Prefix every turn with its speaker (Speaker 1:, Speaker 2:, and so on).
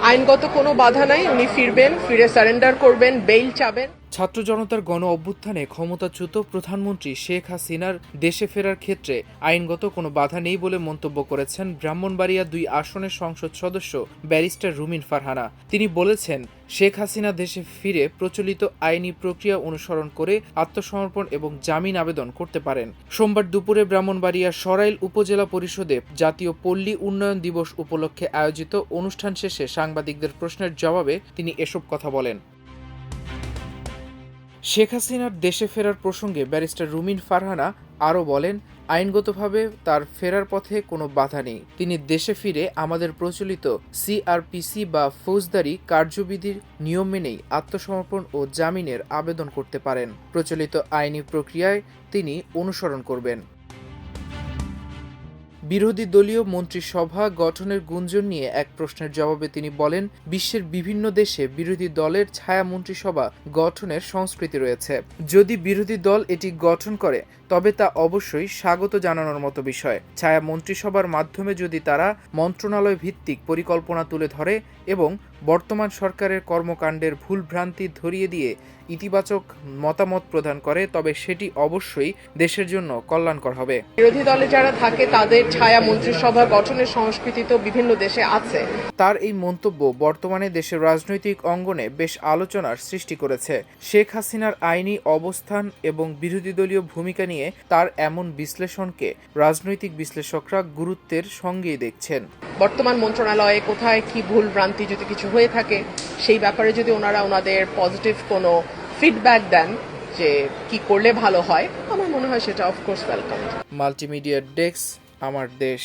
Speaker 1: আইনগত কোনো বাধা নাই, উনি ফিরবেন, ফিরে সারেন্ডার করবেন, বেইল চাবেন।
Speaker 2: ছাত্র জনতার গণ অভ্যুত্থানে ক্ষমতাচ্যুত প্রধানমন্ত্রী শেখ হাসিনার দেশে ফেরার ক্ষেত্রে আইনগত কোনো বাধা নেই বলে মন্তব্য করেছেন ব্রাহ্মণবাড়িয়া ২ আসনের সংসদ সদস্য ব্যারিস্টার রুমিন ফারহানা। তিনি বলেছেন, শেখ হাসিনা দেশে ফিরে প্রচলিত আইনি প্রক্রিয়া অনুসরণ করে আত্মসমর্পণ এবং জামিন আবেদন করতে পারেন। সোমবার দুপুরে ব্রাহ্মণবাড়িয়া সরাইল উপজেলা পরিষদে জাতীয় পল্লী উন্নয়ন দিবস উপলক্ষে আয়োজিত অনুষ্ঠান শেষে সাংবাদিকদের প্রশ্নের জবাবে তিনি এসব কথা বলেন। শেখ হাসিনার দেশে ফেরার প্রসঙ্গে ব্যারিস্টার রুমিন ফারহানা আরও বলেন, আইনগতভাবে তার ফেরার পথে কোনো বাধা নেই। তিনি দেশে ফিরে আমাদের প্রচলিত সিআরপিসি বা ফৌজদারি কার্যবিধির নিয়ম মেনেই আত্মসমর্পণ ও জামিনের আবেদন করতে পারেন। প্রচলিত আইনি প্রক্রিয়ায় তিনি অনুসরণ করবেন। বিরোধী দলীয় মন্ত্রিসভা গঠনের গুঞ্জন নিয়ে এক প্রশ্নের জবাবে তিনি বলেন, বিশ্বের বিভিন্ন দেশে বিরোধী দলের ছায়া মন্ত্রিসভা গঠনের সংস্কৃতি রয়েছে। যদি বিরোধী দল এটি গঠন করে তবে তা অবশ্যই স্বাগত জানানোর মতো বিষয়। ছায়া মন্ত্রিসভার মাধ্যমে যদি তারা মন্ত্রণালয় ভিত্তিক পরিকল্পনা তুলে ধরে এবং বর্তমান সরকারের কর্মকাণ্ডের ভুলভ্রান্তি ধরিয়ে দিয়ে ইতিবাচক মতামত প্রদান করে তবে সেটি অবশ্যই দেশের জন্য কল্যাণকর হবে।
Speaker 1: বিরোধী দলে যারা থাকে তাদের ছায়া মন্ত্রিসভা গঠনের সংস্কৃতি তো বিভিন্ন দেশে আছে।
Speaker 2: তার এই মন্তব্য বর্তমানে দেশের রাজনৈতিক অঙ্গনে বেশ আলোচনার সৃষ্টি করেছে। শেখ হাসিনার আইনি অবস্থান এবং বিরোধী দলীয় ভূমিকা নিয়ে তার এমন বিশ্লেষণকে রাজনৈতিক বিশ্লেষকরা গুরুত্বের সঙ্গেই দেখছেন।
Speaker 1: বর্তমান মন্ত্রণালয়ে কোথায় কি ভুল ভ্রান্তি যদি কিছু হয়ে থাকে সেই ব্যাপারে যদি ওনারা ওনাদের পজিটিভ কোনো ফিডব্যাক দেন যে কি করলে ভালো হয়, আমার মনে হয় সেটা অফকোর্স ওয়েলকাম।
Speaker 2: মাল্টিমিডিয়া ডেস্ক, আমার দেশ।